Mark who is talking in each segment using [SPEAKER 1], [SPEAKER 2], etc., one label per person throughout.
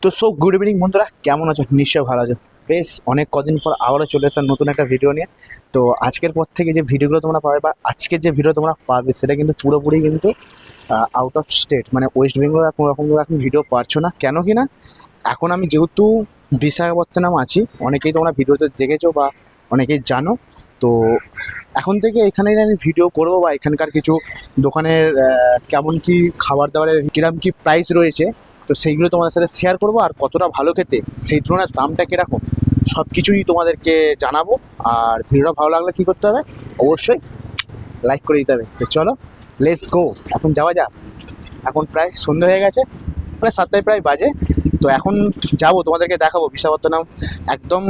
[SPEAKER 1] তো good evening বন্ধুরা, কেমন আছো? নিশ্চয়ই ভালো আছো। বেশ অনেক কদিন পর আবারও চলে এসেছে নতুন একটা ভিডিও নিয়ে। তো আজকের পর থেকে যে ভিডিওগুলো তোমরা পাবে বা আজকের যে ভিডিও তোমরা পাবে সেটা কিন্তু পুরোপুরি কিন্তু আউট অফ স্টেট, মানে ওয়েস্ট বেঙ্গল কোনো রকম এখন ভিডিও পারছো না। কেন কি না, এখন আমি যেহেতু বিশাখাপত্তনম আছি, অনেকেই তোমরা ভিডিওতে দেখেছো বা অনেকেই জানো। তো এখন থেকে এখানে আমি ভিডিও করবো বা এখানকার কিছু দোকানের কেমন কি খাবার দাবারের কিরম কি প্রাইস রয়েছে, তো সেইগুলো তোমাদের সাথে শেয়ার করবো। আর কতটা ভালো খেতে, সেই তুলনায় দামটা কীরকম, সব কিছুই তোমাদেরকে জানাবো। আর ভিডিওটা ভালো লাগলে কী করতে হবে, অবশ্যই লাইক করে দিতে হবে। তো চলো লেটস গো, এখন যাওয়া যাক। এখন প্রায় সন্ধ্যে হয়ে গেছে, মানে 7টায় প্রায় বাজে। তো এখন যাব, তোমাদেরকে দেখাবো বিশাখাপত্তনম একদম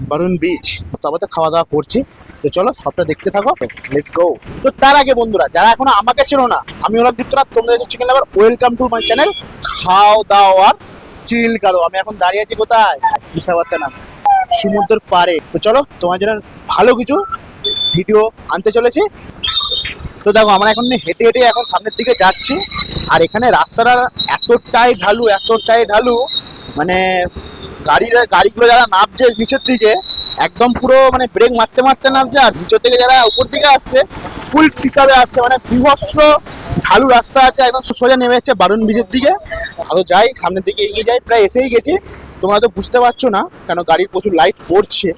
[SPEAKER 1] বারুন বিচ। তো আবার তো খাওয়া দাওয়া করছি, তো চলো সবটা দেখতে থাকো, লেটস গো। তো তার আগে বন্ধুরা, যারা এখনো আমাকে ছিল না, আমি হলাম দীপ্তনাথ, তোমাদের chicken lover, welcome to my channel খাও দাও আর চিল করো। আমি এখন দাঁড়িয়ে আছি কোথায়? বিশাখাপত্তনম সমুদ্রের পাড়ে। তো চলো তোমার জন্য ভালো কিছু ভিডিও আনতে চলেছি। তো দেখো, আমরা এখন হেঁটে হেঁটে এখন সামনের দিকে যাচ্ছি। আর এখানে রাস্তাটা এতটাই ঢালু, মানে গাড়িগুলো যারা নামছে নিচের দিকে, একদম পুরো মানে ব্রেক মারতে মারতে নামছে। আর নিচের থেকে যারা উপর দিকে আসছে ফুল পিকআপে আসছে, মানে বিভৎস ঢালু রাস্তা আছে, একদম সোজা নেমে যাচ্ছে বারুন বিচের দিকে। আরো যাই সামনের দিকে এগিয়ে যাই, প্রায় এসেই গেছি। তোমরা তো বুঝতে পারছো না কেন, গাড়ির প্রচুর লাইট পড়ছে।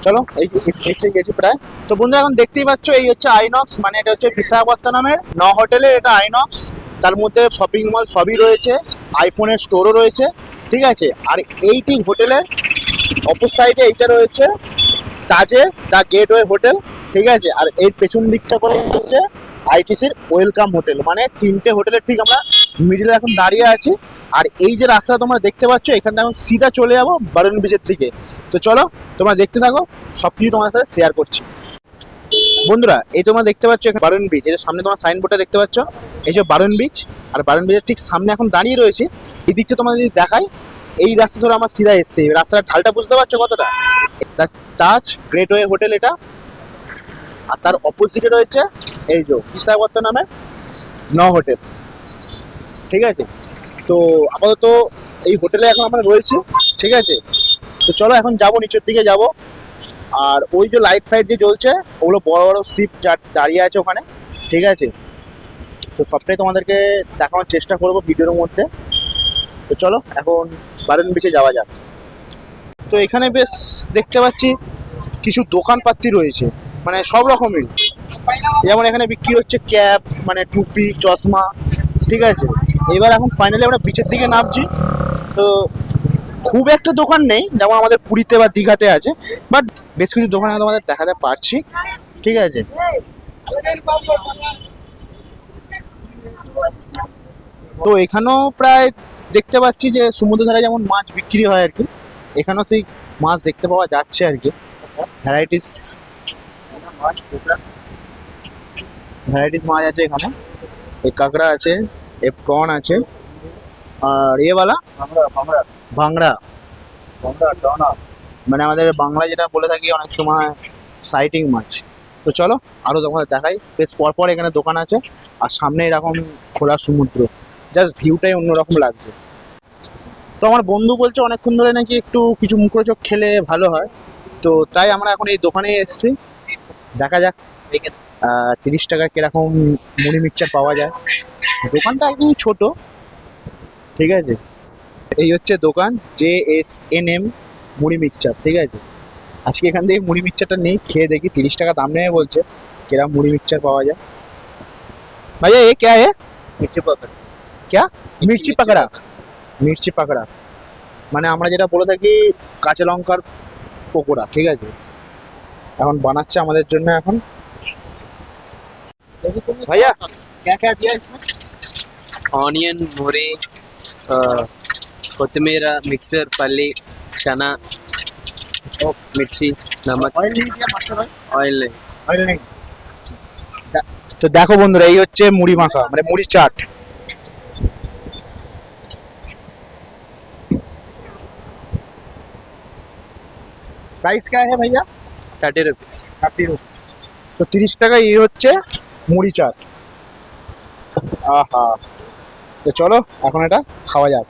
[SPEAKER 1] চলো এই এসে গেছি প্রায়। তো বন্ধু এখন দেখতেই পাচ্ছ, এই হচ্ছে আইনক্স, মানে এটা হচ্ছে বিশাখাপত্তনমের হোটেলের এটা আইনক্স। তার মধ্যে শপিং মল সবই রয়েছে, আইফোনের স্টোরও রয়েছে, ঠিক আছে। আর এইটি হোটেলের অপর সাইডে এইটা রয়েছে তাজের দ্য গেটওয়ে হোটেল, ঠিক আছে। আর এর পেছন দিকটা করে হচ্ছে আইটিসির ওয়েলকাম হোটেল, মানে তিনটে হোটেলের ঠিক আমরা মিডিলে এখন দাঁড়িয়ে আছি। আর এই যে রাস্তা তোমরা দেখতে পাচ্ছ, এখান থেকে এখন সিধা চলে যাবো বারুন বিচের দিকে। তো চলো তোমরা দেখতে থাকো, সব কিছু তোমার সাথে শেয়ার করছি। বন্ধুরা, এই তোমরা দেখতে পাচ্ছ এখানে বারুন বিচ, এই যে সামনে তোমার সাইনবোর্ডটা দেখতে পাচ্ছ, এই যে বারুন বিচ। আর বারুন বিচের ঠিক সামনে এখন দাঁড়িয়ে রয়েছে। এই দিকটা তোমার যদি দেখাই, এই রাস্তা ধরে আমার সিধা এসছে। রাস্তার ঢালটা বুঝতে পারছো কতটা? তাজ গেটওয়ে হোটেল এটা। আর তার অপোজিটে রয়েছে এই যে বিশাখাপত্তনমের হোটেল, ঠিক আছে। তো আপাতত এই হোটেলে এখন আমরা রয়েছি, ঠিক আছে। তো চলো এখন যাব, নিচের দিকে যাব। আর ওই যে লাইট ফাইট যে জ্বলছে, ওগুলো বড় বড় শিপ দাঁড়িয়ে আছে ওখানে, ঠিক আছে। তো সবটাই তোমাদেরকে দেখানোর চেষ্টা করবো ভিডিওর মধ্যে। তো চলো এখন বারুন বিচে যাওয়া যাক। তো এখানে বেশ দেখতে পাচ্ছি কিছু দোকানপাতি রয়েছে, মানে সব রকমের। যেমন এখানে বিক্রি হচ্ছে ক্যাপ, মানে টুপি, চশমা, ঠিক আছে। এবার এখন ফাইনালি আমরা বিচের দিকে নামছি। তো খুব একটা দোকান নেই যেমন আমাদের পুরীতে বা দীঘাতে আছে, বাট বেশ কিছু দোকান তোমাদের দেখাতে পারছি, ঠিক আছে। তো এখানেও প্রায় দেখতে পাচ্ছি যে সমুদ্র ধারে যেমন মাছ বিক্রি হয় আর কি, এখানেও সেই মাছ দেখতে পাওয়া যাচ্ছে আর কি। ভ্যারাইটিস ভ্যারাইটিস মাছ আছে এখানে। এই কাঁকড়া আছে, এই প্রন আছে, আর এওয়ালা ভাংড়া, মানে আমাদের বাংলা যেটা বলে থাকি অনেক সময় সাইটিং মাছ। তো চলো আরও তোমাদের দেখাই। বেশ পরপর এখানে দোকান আছে, আর সামনে এরকম খোলা সমুদ্র, জাস্ট ভিউটাই অন্যরকম লাগছে। তো আমার বন্ধু বলছে অনেকক্ষণ ধরে নাকি একটু কিছু মুখরোচক খেলে ভালো হয়, তো তাই আমরা এখন এই দোকানে এসেছি। দেখা যাক 30 টাকার কিরকম মুড়ি মিক্সচার পাওয়া যায়। দোকানটা একদম ছোট, ঠিক আছে। এই হচ্ছে দোকান JSNM মুড়ি মিক্সচার, ঠিক আছে। আজকে এখান থেকে মুড়ি মিক্সচারটা নেই, খেয়ে দেখি। 30 টাকা দাম নেবে বলছে, কিরকম মুড়ি মিক্সচার পাওয়া যায়। ভাইয়া এ ক্যা है? মির্চি পাকড়া। ক্যা? মির্চি পাকড়া। মির্চি পাকড়া মানে আমরা যেটা বলে থাকি কাঁচা লঙ্কার পকোড়া, ঠিক আছে। এখন বানাচ্ছে আমাদের জন্য এখন। ভাইয়া क्या क्या दिया इसमें?
[SPEAKER 2] ऑनियन, मूरी, कोथिमीर, मिक्सर, पल्ली, चना, मिर्ची, नमक।
[SPEAKER 1] ऑयल नहीं दिया मास्टर भाई?
[SPEAKER 2] ऑयल नहीं।
[SPEAKER 1] ऑयल नहीं। তো দেখো বন্ধুরা, এই হচ্ছে মুড়ি মাখা, মানে মুড়ি চাট। प्राइस क्या है भैया?
[SPEAKER 2] 30 रुपीज।
[SPEAKER 1] 30 रुपीस। তো 30 টাকা এই হচ্ছে মুড়ি চাট। আহা, তো চলো এখন এটা খাওয়া যাক।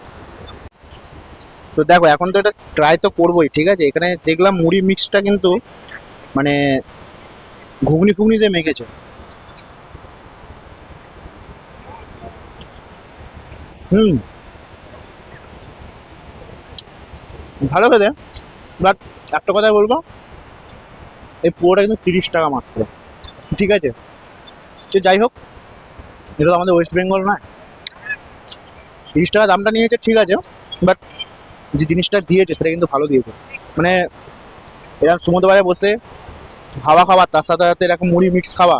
[SPEAKER 1] তো দেখো এখন তো এটা ট্রাই তো করবোই, ঠিক আছে। এখানে দেখলাম মুড়ি মিক্সটা কিন্তু মানে ঘুগনি ফুগনি দিয়ে মেখেছে। হুম, ভালো খেতে, বাট একটা কথা বলবো, এই পুরোটা কিন্তু 30 টাকা মাত্র, ঠিক আছে। তো যাই হোক, এটা তো আমাদের ওয়েস্ট বেঙ্গল নয়, 30 টাকা দামটা নিয়েছে, ঠিক আছে, বাট যে জিনিসটা দিয়েছে সেটা কিন্তু ভালো দিয়েছে। মানে এরকম সমুদ্রবাজারে বসে হাওয়া খাওয়া, তার সাথে সাথে এরকম মুড়ি মিক্স খাওয়া,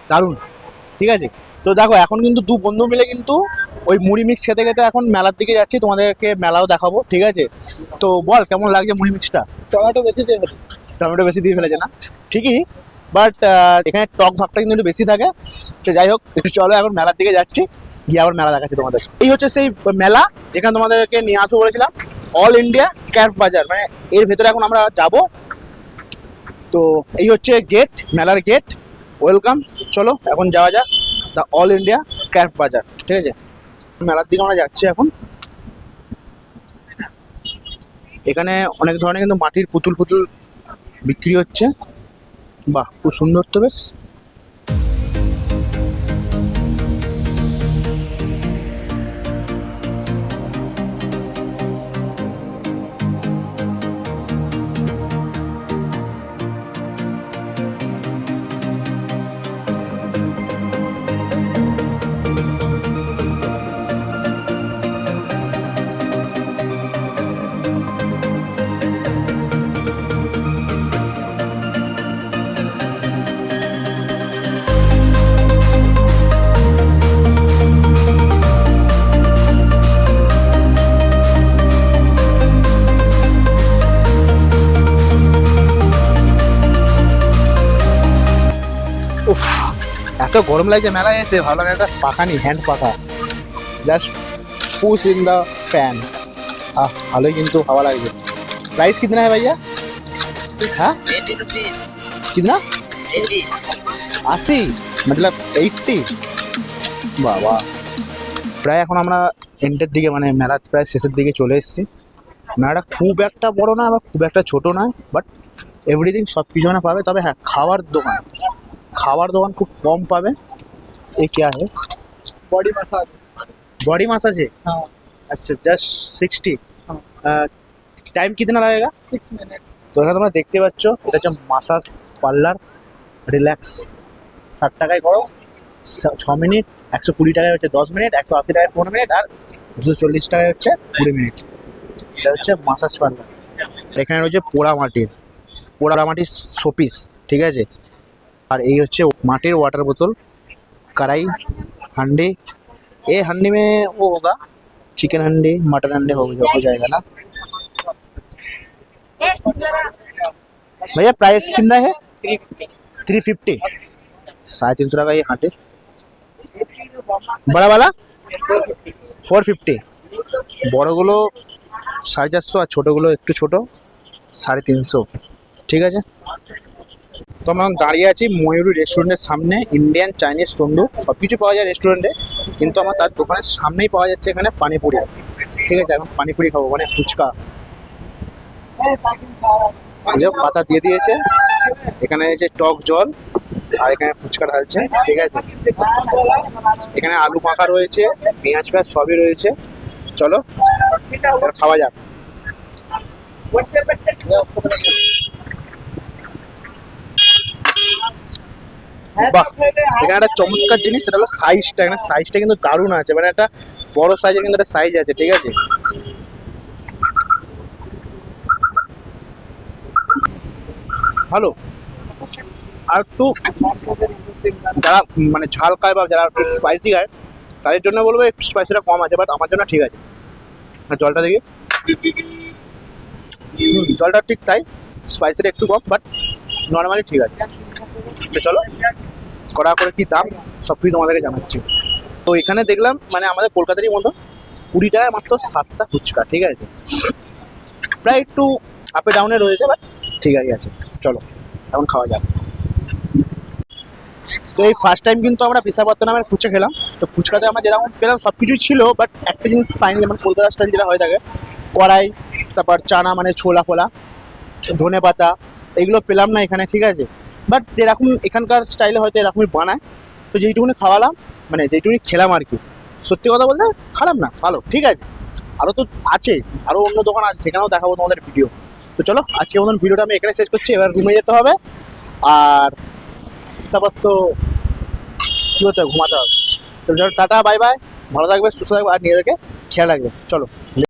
[SPEAKER 1] দারুণ, ঠিক আছে। তো দেখো এখন কিন্তু দু বন্ধু মিলে কিন্তু ওই মুড়ি মিক্স খেতে খেতে এখন মেলার দিকে যাচ্ছি, তোমাদেরকে মেলাও দেখাবো, ঠিক আছে। তো বল কেমন লাগছে মুড়ি মিক্সটা?
[SPEAKER 2] টমেটো বেশি দিয়ে ফেলেছে।
[SPEAKER 1] টমেটো বেশি দিয়ে ফেলেছে না, ঠিকই, বাট এখানে টক ভাবটা কিন্তু একটু বেশি থাকে। তো যাই হোক, একটু চলো এখন মেলার দিকে যাচ্ছি, গিয়ে আবার মেলা দেখাচ্ছি তোমাদের। এই হচ্ছে সেই মেলা যেখানে তোমাদেরকে নিয়ে আসবো বলেছিলাম, অল ইন্ডিয়া ক্যাম্প বাজার, মানে এর ভেতরে এখন আমরা যাব। তো এই হচ্ছে গেট, মেলার গেট, ওয়েলকাম। চলো এখন যাওয়া যাক দ্য অল ইন্ডিয়া ক্যাম্প বাজার, ঠিক আছে। মেলার দিকে আমরা যাচ্ছি এখন। এখানে অনেক ধরনের কিন্তু মাটির পুতুল পুতুল বিক্রি হচ্ছে, বাহ খুব সুন্দর তো বেশ। উফ, এত গরম লাগছে মেলায় এসে, ভালো একটা পাখা নি, হ্যান্ড পাখা, just push in the fan. ভালোই কিন্তু হাওয়া লাগছে। प्राइस कितना है भैया? हाँ
[SPEAKER 2] 80 रुपीज।
[SPEAKER 1] कितना?
[SPEAKER 2] 80।
[SPEAKER 1] 80 मतलब 80? বাবা, প্রায় এখন আমরা এন্ডের দিকে, মানে মেলার প্রায় শেষের দিকে চলে এসেছি। মেলাটা খুব একটা বড় না, আবার খুব একটা ছোট নয়, বাট এভরিথিং সব কিছু মানে পাবে। তবে হ্যাঁ, খাওয়ার দোকান খুব কম পাবে। ये क्या है?
[SPEAKER 2] Body massage.
[SPEAKER 1] बॉडी मसाज है?
[SPEAKER 2] हाँ।
[SPEAKER 1] अच्छा, जस्ट 60। টাইম কিতনা লাগেগা?
[SPEAKER 2] 6 मिनट्स।
[SPEAKER 1] তো এখানে তোমরা দেখতে পাচ্ছ, এটা হচ্ছে মাসাজ পার্লার, রিল্যাক্স। 60 টাকায় করো 6 মিনিট, 120 টাকায় হচ্ছে 10 মিনিট, 180 টাকায় 15 মিনিট, আর 240 টাকায় হচ্ছে 20 মিনিট। এটা হচ্ছে মাসাজ পার্লার। এখানে রয়েছে পোড়া মাটির শোপিস, ঠিক আছে। আর এই হচ্ছে মাটির ওয়াটার বোতল, कढ़ाई, हांडी। ये हांडी में वो होगा चिकन हांडी, मटन हांडी हो जाएगा ना भैया? प्राइस कितना है? 350। 350 টাকা ये हांडी। बड़ा वाला 450। বড়গুলো 450 আর ছোটোগুলো একটু ছোটো 350, ঠিক আছে। তো আমরা দাঁড়িয়ে আছি ময়ূরী রেস্টুরেন্টের সামনে। ইন্ডিয়ান, চাইনিজ, তন্দুর সব কিছু পাওয়া যায় রেস্টুরেন্টে, কিন্তু আমার তার দোকানের সামনেই পাওয়া যাচ্ছে এখানে পানিপুরি, ঠিক আছে। এখন পানিপুরি খাবো, মানে ফুচকা। পাতা দিয়ে দিয়েছে, এখানে যে টক জল, আর এখানে ফুচকা ঢালছে, ঠিক আছে। এখানে আলু মাখা রয়েছে, পেঁয়াজ সবই রয়েছে। চলো এবার খাওয়া যাক। বাহ, এখানে একটা চমৎকার জিনিস, সেটা হলো সাইজটা। এখানে সাইজটা কিন্তু দারুণ আছে, মানে একটা বড় সাইজের কিন্তু একটা সাইজ আছে, ঠিক আছে। ভালো। আর একটু যারা মানে ঝাল খায় বা যারা একটু স্পাইসি খায় তাদের জন্য বলবো একটু স্পাইসিটা কম আছে, বাট আমার জন্য ঠিক আছে। আর জলটা দেখি, জলটা ঠিক তাই, স্পাইসিটা একটু কম, বাট নর্মালি ঠিক আছে। তো চলো কড়া করে কি দাম সব কিছু তোমাদেরকে জানাচ্ছি। তো এখানে দেখলাম মানে আমাদের কলকাতারই মতো 20 টাকায় মাত্র 7টা ফুচকা, ঠিক আছে। প্রায় একটু আপে ডাউনে রয়েছে, বাট ঠিক আছে। চলো এখন খাওয়া যাক। তো এই ফার্স্ট টাইম কিন্তু আমরা বিশাখাপত্তনমের ফুচকা খেলাম। তো ফুচকাতে আমরা যেরকম পেলাম সব কিছুই ছিল, বাট একটা জিনিস পাইনি, যেমন কলকাতা স্টাইল যেটা হয়ে থাকে কড়াই, তারপর চানা মানে ছোলা ফোলা, ধনে পাতা, এগুলো পেলাম না এখানে, ঠিক আছে। বাট যেরকম এখানকার স্টাইলে হয়তো এরকমই বানায়, তো যেইটুকুনি খাওয়ালাম মানে যেইটুকুনি খেলাম আর কি, সত্যি কথা বলতে খারাপ না, ভালো, ঠিক আছে। আরও তো আছে, আরও অন্য দোকান আছে, সেখানেও দেখাবো তোমাদের ভিডিও। তো চলো আজকে মতন ভিডিওটা আমি এখানে শেষ করছি, এবার রুমে যেতে হবে, আর তারপর তো কী হতে হবে, ঘুমাতে হবে। তো চলো টাটা, বাই বাই, ভালো থাকবে, সুস্থ থাকবে, আর নিজেদেরকে খেয়াল রাখবে, চলো।